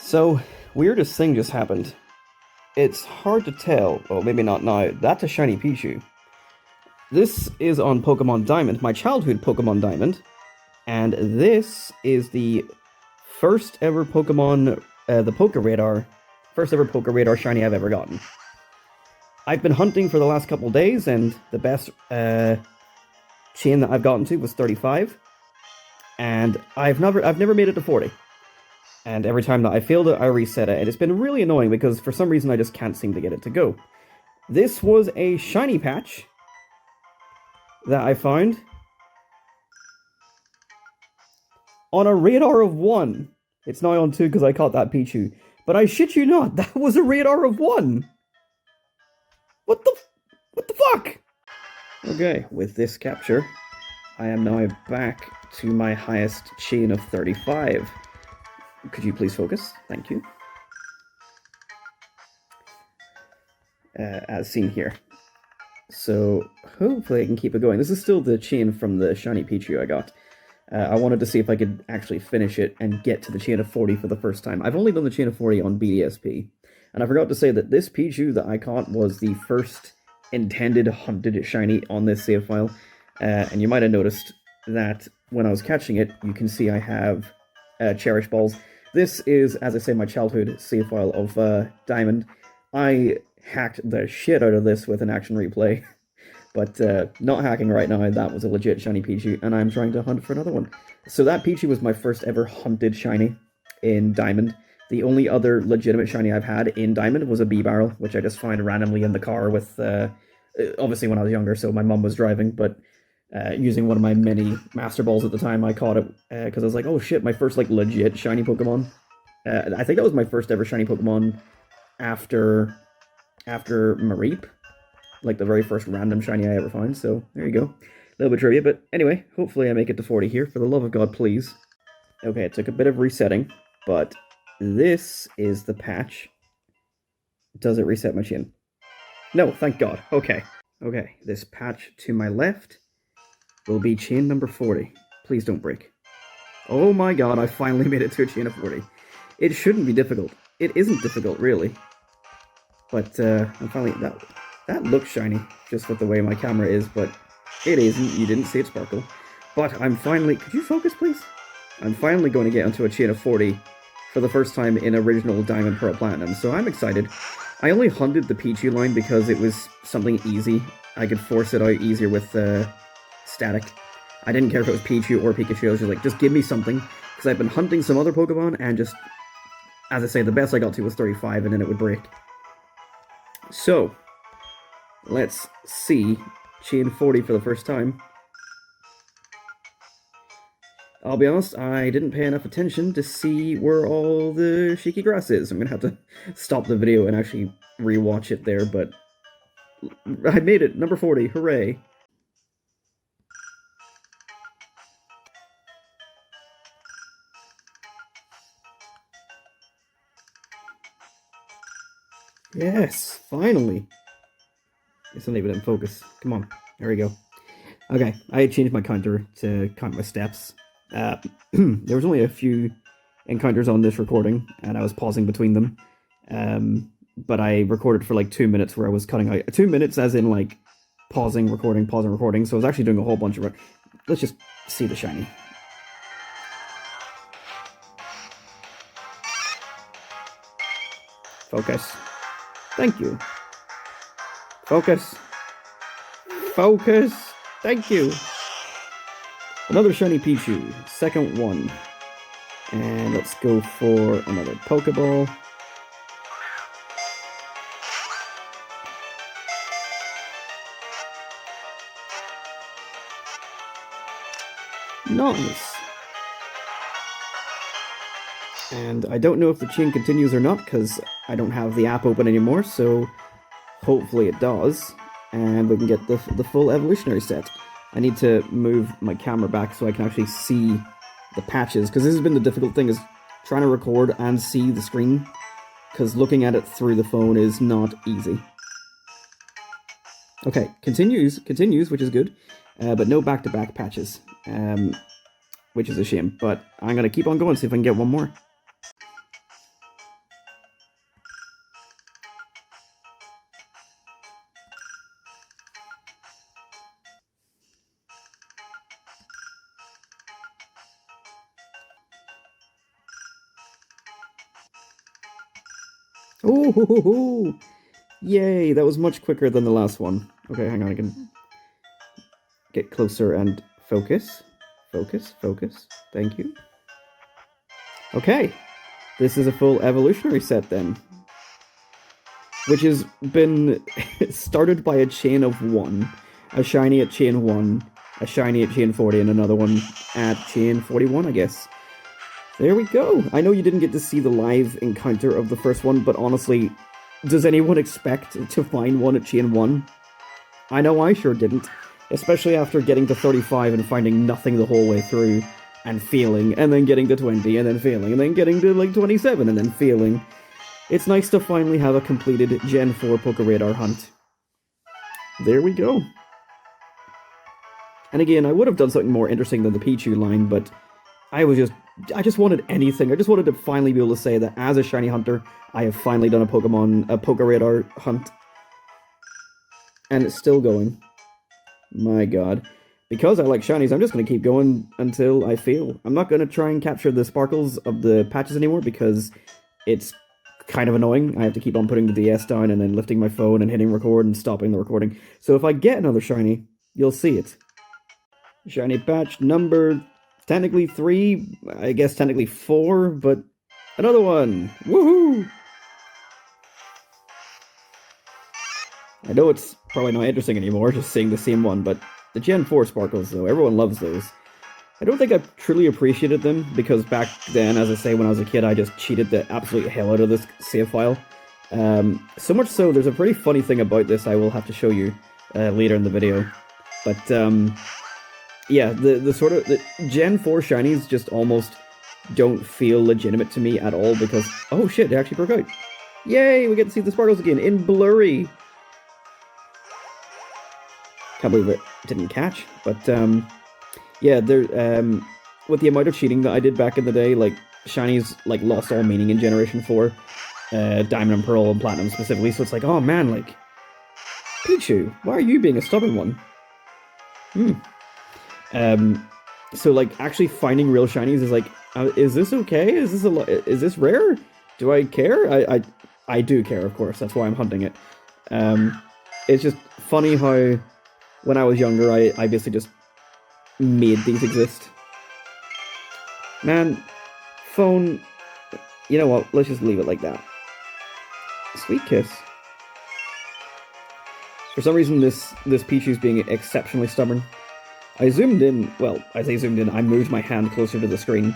So, weirdest thing just happened. It's hard to tell, well maybe not now, that's a Shiny Pichu. This is on Pokemon Diamond, my childhood Pokemon Diamond, and this is the first ever Pokemon, the PokéRadar, first ever PokéRadar Shiny I've ever gotten. I've been hunting for the last couple days, and the best chain that I've gotten to was 35, and I've never made it to 40. And every time that I failed it, I reset it, and it's been really annoying because for some reason I just can't seem to get it to go. This was a shiny patch that I found on a radar of 1. It's now on 2 because I caught that Pichu. But I shit you not, that was a radar of 1! What the fuck? Okay, with this capture, I am now back to my highest chain of 35. Could you please focus? Thank you. As seen here. So, hopefully I can keep it going. This is still the chain from the Shiny Pichu I got. I wanted to see if I could actually finish it and get to the chain of 40 for the first time. I've only done the chain of 40 on BDSP. And I forgot to say that this Pichu that I caught was the first intended hunted shiny on this save file. And you might have noticed that when I was catching it, you can see I have Cherish Balls. This is, as I say, my childhood save file of Diamond. I hacked the shit out of this with an action replay. But not hacking right now, that was a legit shiny Pichu, and I'm trying to hunt for another one. So that Pichu was my first ever hunted shiny in Diamond. The only other legitimate shiny I've had in Diamond was a Bee-Barrel, which I just found randomly in the car with, obviously when I was younger, so my mum was driving, but using one of my many Master Balls at the time, I caught it, because I was like, oh shit, my first, like, legit shiny Pokemon. I think that was my first ever shiny Pokemon after Mareep. Like the very first random shiny I ever found, so there you go. A little bit of trivia, but anyway, hopefully I make it to 40 here, for the love of God, please. Okay, it took a bit of resetting, but this is the patch. Does it reset my chain? No, thank God. Okay. Okay, this patch to my left will be chain number 40. Please don't break. Oh my God, I finally made it to a chain of 40. It shouldn't be difficult. It isn't difficult, really. But, I'm finally... That looks shiny, just with the way my camera is, but it isn't. You didn't see it sparkle. But I'm finally... Could you focus, please? I'm finally going to get onto a chain of 40 for the first time in original Diamond, Pearl, Platinum, so I'm excited. I only hunted the Pichu line because it was something easy. I could force it out easier with static. I didn't care if it was Pichu or Pikachu. I was just like, just give me something, because I've been hunting some other Pokemon, and just, as I say, the best I got to was 35, and then it would break. So... let's see chain 40 for the first time. I'll be honest, I didn't pay enough attention to see where all the shaky grass is. I'm gonna have to stop the video and actually rewatch it there, but I made it! Number 40, hooray! Yes, finally! It's not even in focus. Come on, there we go. Okay, I changed my counter to count my steps. There was only a few encounters on this recording, and I was pausing between them. But I recorded for like 2 minutes where I was cutting out. 2 minutes as in like pausing, recording, so I was actually doing a whole bunch of... Let's just see the shiny. Focus. Thank you. Focus. Focus. Thank you. Another shiny Pichu. Second one. And let's go for another Pokeball. Nice. And I don't know if the chain continues or not, because I don't have the app open anymore, so hopefully it does, and we can get the full evolutionary set. I need to move my camera back so I can actually see the patches, because this has been the difficult thing, is trying to record and see the screen, because looking at it through the phone is not easy. Okay, continues, which is good, but no back-to-back patches, which is a shame, but I'm going to keep on going, see if I can get one more. Oh, yay! That was much quicker than the last one. Okay, hang on, I can get closer and focus. Focus, focus. Thank you. Okay, this is a full evolutionary set then. Which has been started by a chain of 1. A shiny at chain 1, a shiny at chain 40, and another one at chain 41, I guess. There we go. I know you didn't get to see the live encounter of the first one, but honestly, does anyone expect to find one at chain 1? I know I sure didn't. Especially after getting to 35 and finding nothing the whole way through, and failing, and then getting to 20, and then failing, and then getting to like 27, and then failing. It's nice to finally have a completed Gen 4 PokéRadar hunt. There we go. And again, I would have done something more interesting than the Pichu line, but I just wanted anything. I just wanted to finally be able to say that as a shiny hunter, I have finally done a PokéRadar hunt. And it's still going. My god. Because I like shinies, I'm just going to keep going until I fail. I'm not going to try and capture the sparkles of the patches anymore because it's kind of annoying. I have to keep on putting the DS down and then lifting my phone and hitting record and stopping the recording. So if I get another shiny, you'll see it. Shiny patch number technically 3, I guess technically 4, but another one. Woohoo! I know it's probably not interesting anymore, just seeing the same one, but the Gen 4 sparkles, though, everyone loves those. I don't think I truly appreciated them, because back then, as I say, when I was a kid, I just cheated the absolute hell out of this save file. So much so, there's a pretty funny thing about this I will have to show you later in the video. But, yeah, the Gen 4 shinies just almost don't feel legitimate to me at all, because, oh shit, they actually broke out. Yay, we get to see the sparkles again, in blurry. Can't believe it didn't catch, but yeah, there with the amount of cheating that I did back in the day, like shinies like lost all meaning in Generation 4, Diamond and Pearl and Platinum specifically. So it's like, oh man, like Pichu, why are you being a stubborn one? So like actually finding real shinies is like, is this okay? Is this rare? Do I care? I do care, of course. That's why I'm hunting it. It's just funny how when I was younger, I basically just made these exist. Man, phone, you know what, let's just leave it like that. Sweet kiss. For some reason, this Pichu's being exceptionally stubborn. I zoomed in, well, I say zoomed in, I moved my hand closer to the screen.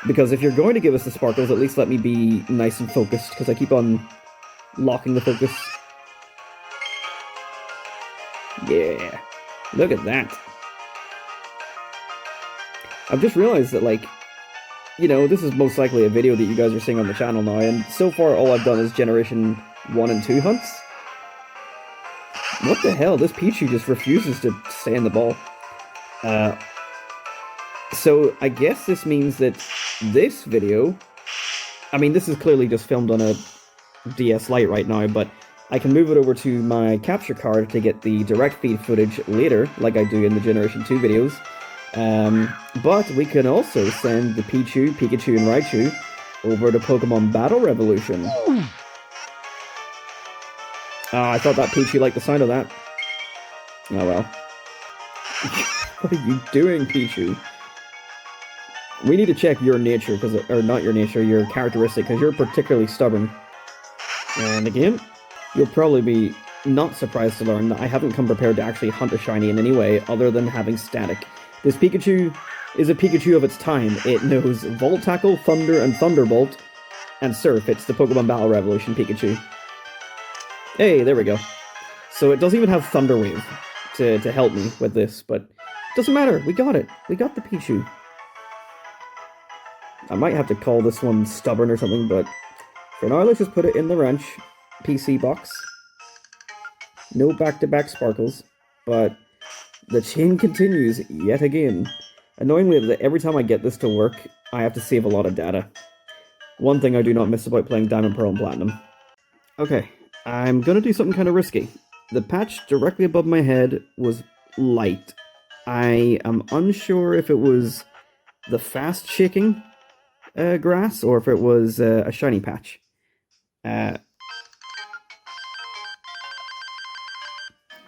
Because if you're going to give us the sparkles, at least let me be nice and focused, because I keep on locking the focus. Yeah, look at that. I've just realized that, like, you know, this is most likely a video that you guys are seeing on the channel now, and so far all I've done is Generation 1 and 2 hunts. What the hell? This Pichu just refuses to stay in the ball. So I guess this means that this video, I mean, this is clearly just filmed on a DS Lite right now, but I can move it over to my capture card to get the direct feed footage later, like I do in the Generation 2 videos. But we can also send the Pichu, Pikachu, and Raichu over to Pokemon Battle Revolution. I thought that Pichu liked the sound of that. Oh well. What are you doing, Pichu? We need to check your nature, or not your nature, your characteristic, because you're particularly stubborn. And again, you'll probably be not surprised to learn that I haven't come prepared to actually hunt a shiny in any way other than having static. This Pikachu is a Pikachu of its time. It knows Volt Tackle, Thunder, and Thunderbolt, and Surf. It's the Pokemon Battle Revolution Pikachu. Hey, there we go. So it doesn't even have Thunder Wave to help me with this, but it doesn't matter. We got it. We got the Pichu. I might have to call this one stubborn or something, but for now, let's just put it in the wrench PC box. No back-to-back sparkles, but the chain continues yet again. Annoyingly, every time I get this to work, I have to save a lot of data. One thing I do not miss about playing Diamond, Pearl, and Platinum. Okay, I'm gonna do something kind of risky. The patch directly above my head was light. I am unsure if it was the fast shaking grass or if it was a shiny patch.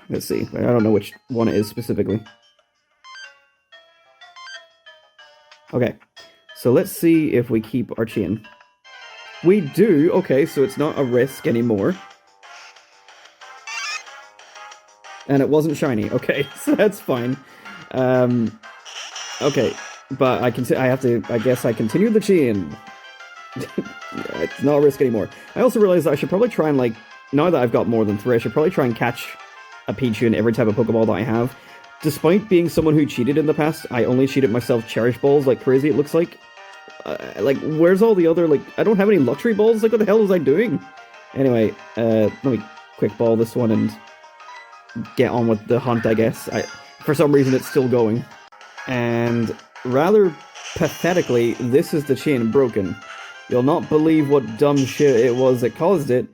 Let's see. I don't know which one it is specifically. Okay, so let's see if we keep our chain. We do. Okay, so it's not a risk anymore. And it wasn't shiny. Okay, so that's fine. Okay, but I guess I continue the chain. It's not a risk anymore. I also realized that I should probably try and, like, now that I've got more than 3, I should probably try and catch a Pichu in every type of Pokeball that I have. Despite being someone who cheated in the past, I only cheated myself Cherish Balls like crazy, it looks like. Like, where's all the other, like, I don't have any Luxury Balls? Like, what the hell was I doing? Anyway, let me Quick Ball this one and get on with the hunt, I guess. For some reason, it's still going. And rather pathetically, this is the chain broken. You'll not believe what dumb shit it was that caused it.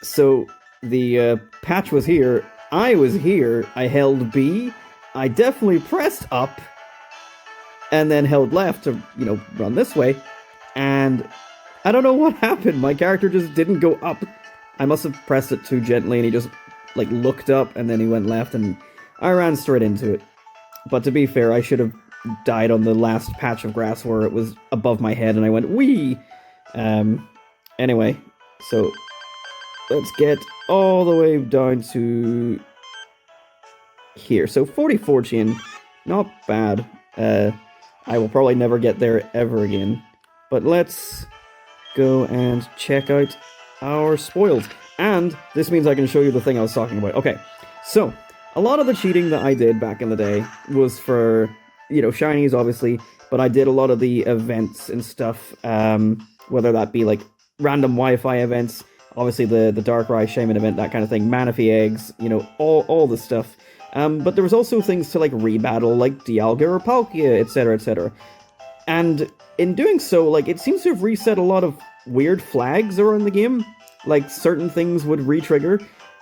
So, the patch was here, I was here, I held B, I definitely pressed up, and then held left to, you know, run this way, and I don't know what happened, my character just didn't go up. I must have pressed it too gently, and he just, like, looked up, and then he went left, and I ran straight into it. But to be fair, I should have died on the last patch of grass where it was above my head, and I went, wee! Anyway, so let's get all the way down to here. So 44 chain, not bad. I will probably never get there ever again. But let's go and check out our spoils. And this means I can show you the thing I was talking about. Okay, so a lot of the cheating that I did back in the day was for, you know, shinies, obviously, but I did a lot of the events and stuff, whether that be, like, random Wi-Fi events, obviously the Darkrai Shaman event, that kind of thing, Manaphy eggs, you know, all the stuff. But there was also things to, like, rebattle, like Dialga or Palkia, etc., etc. And in doing so, like, it seems to have reset a lot of weird flags around the game. Like, certain things would re-trigger.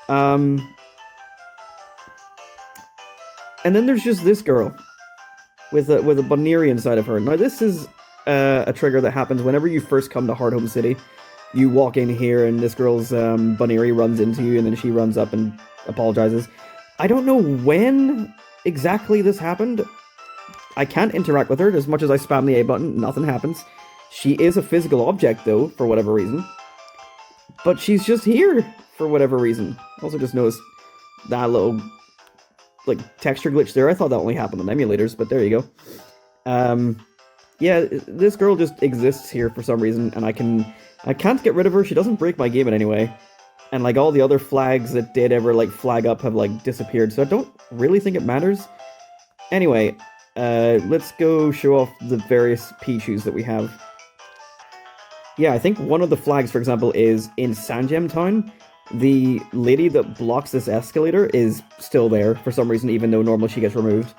And then there's just this girl with a Bunnery inside of her. Now, this is a trigger that happens whenever you first come to Hardhome City. You walk in here, and this girl's Bunnery runs into you, and then she runs up and apologizes. I don't know when exactly this happened. I can't interact with her. As much as I spam the A button, nothing happens. She is a physical object, though, for whatever reason. But she's just here, for whatever reason. Also just noticed that little, like, texture glitch there. I thought that only happened on emulators, but there you go. Yeah, this girl just exists here for some reason, and I can't get rid of her. She doesn't break my game in any way. And, like, all the other flags that did ever, like, flag up have, like, disappeared, so I don't really think it matters. Anyway, let's go show off the various Pichus that we have. Yeah, I think one of the flags, for example, is in Sandgem Town. The lady that blocks this escalator is still there for some reason, even though normally she gets removed.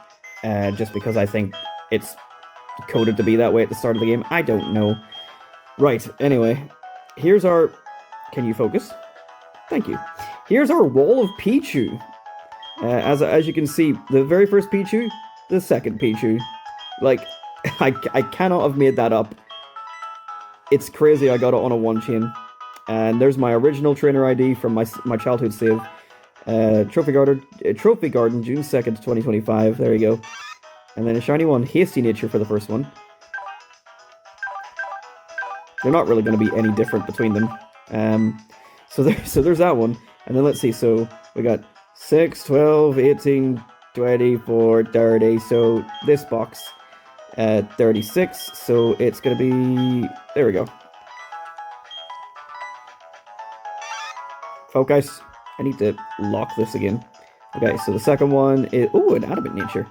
Just because I think it's coded to be that way at the start of the game. I don't know. Right, anyway. Here's our... Can you focus? Thank you. Here's our wall of Pichu. As you can see, the very first Pichu, the second Pichu. Like, I cannot have made that up. It's crazy I got it on a one-chain. And there's my original trainer ID from my childhood save. Trophy Garden, June 2nd, 2025. There you go. And then a shiny one, Hasty Nature for the first one. They're not really going to be any different between them. So there's that one. And then let's see, so we got 6, 12, 18, 24, 30. So this box, 36. So it's going to be... There we go. Focus. I need to lock this again. Okay, so the second one is... Ooh, an Adamant Nature.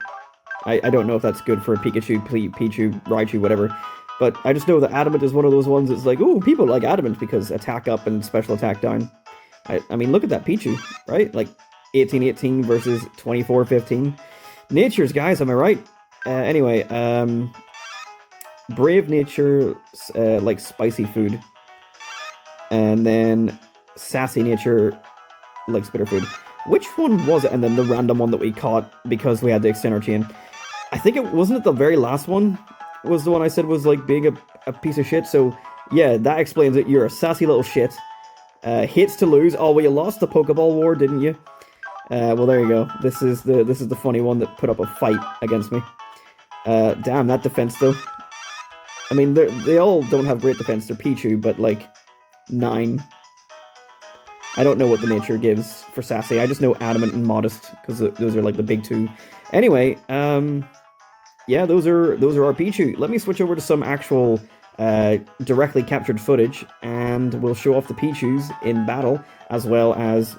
I don't know if that's good for a Pikachu, Pichu, Raichu, whatever. But I just know that Adamant is one of those ones that's like, ooh, people like Adamant because attack up and special attack down. I mean, look at that Pichu, right? Like, 18-18 versus 24-15. Natures, guys, am I right? Anyway, Brave Nature, like spicy food. And then Sassy Nature, like spitter food. Which one was it? And then the random one that we caught because we had to extend our chain. I think it wasn't the very last one was the one I said was like being a piece of shit. So yeah, that explains it. You're a sassy little shit. Hits to lose. Oh, well, you lost the Pokeball War, didn't you? Well, there you go. This is the funny one that put up a fight against me. Damn, that defense, though. I mean, they all don't have great defense. They're Pichu, but, like, 9. I don't know what the nature gives for Sassy. I just know Adamant and Modest, because those are, like, the big 2. Anyway, yeah, those are our Pichu. Let me switch over to some actual directly captured footage, and we'll show off the Pichus in battle, as well as,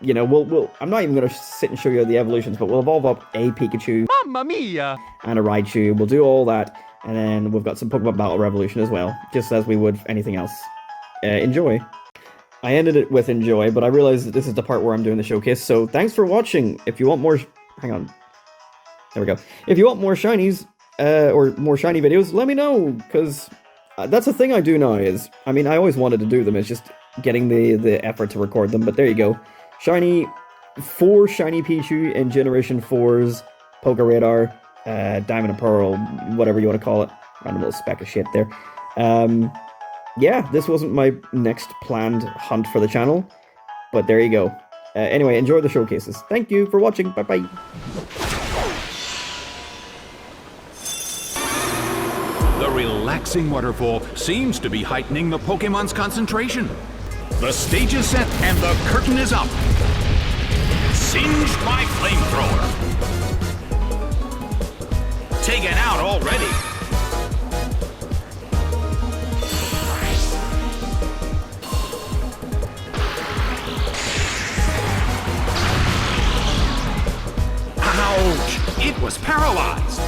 you know, we'll I'm not even going to sit and show you the evolutions, but we'll evolve up a Pikachu, Mamma mia! And a Raichu. We'll do all that, and then we've got some Pokemon Battle Revolution as well, just as we would anything else. Enjoy. I ended it with enjoy, but I realized that this is the part where I'm doing the showcase, so thanks for watching. If you want more... Hang on. There we go. If you want more shinies, or more shiny videos, let me know, because that's a thing I do now is... I mean, I always wanted to do them, it's just getting the effort to record them, but there you go. 4 Shiny Pichu in Generation 4's PokéRadar, Diamond and Pearl, whatever you want to call it. Random little speck of shit there. Yeah, this wasn't my next planned hunt for the channel, but there you go. Anyway, enjoy the showcases. Thank you for watching. Bye-bye. The relaxing waterfall seems to be heightening the Pokemon's concentration. The stage is set and the curtain is up. Singed by flamethrower. Taken out already. Ouch! It was paralyzed.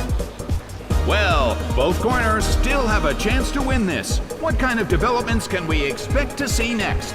Well, both corners still have a chance to win this. What kind of developments can we expect to see next?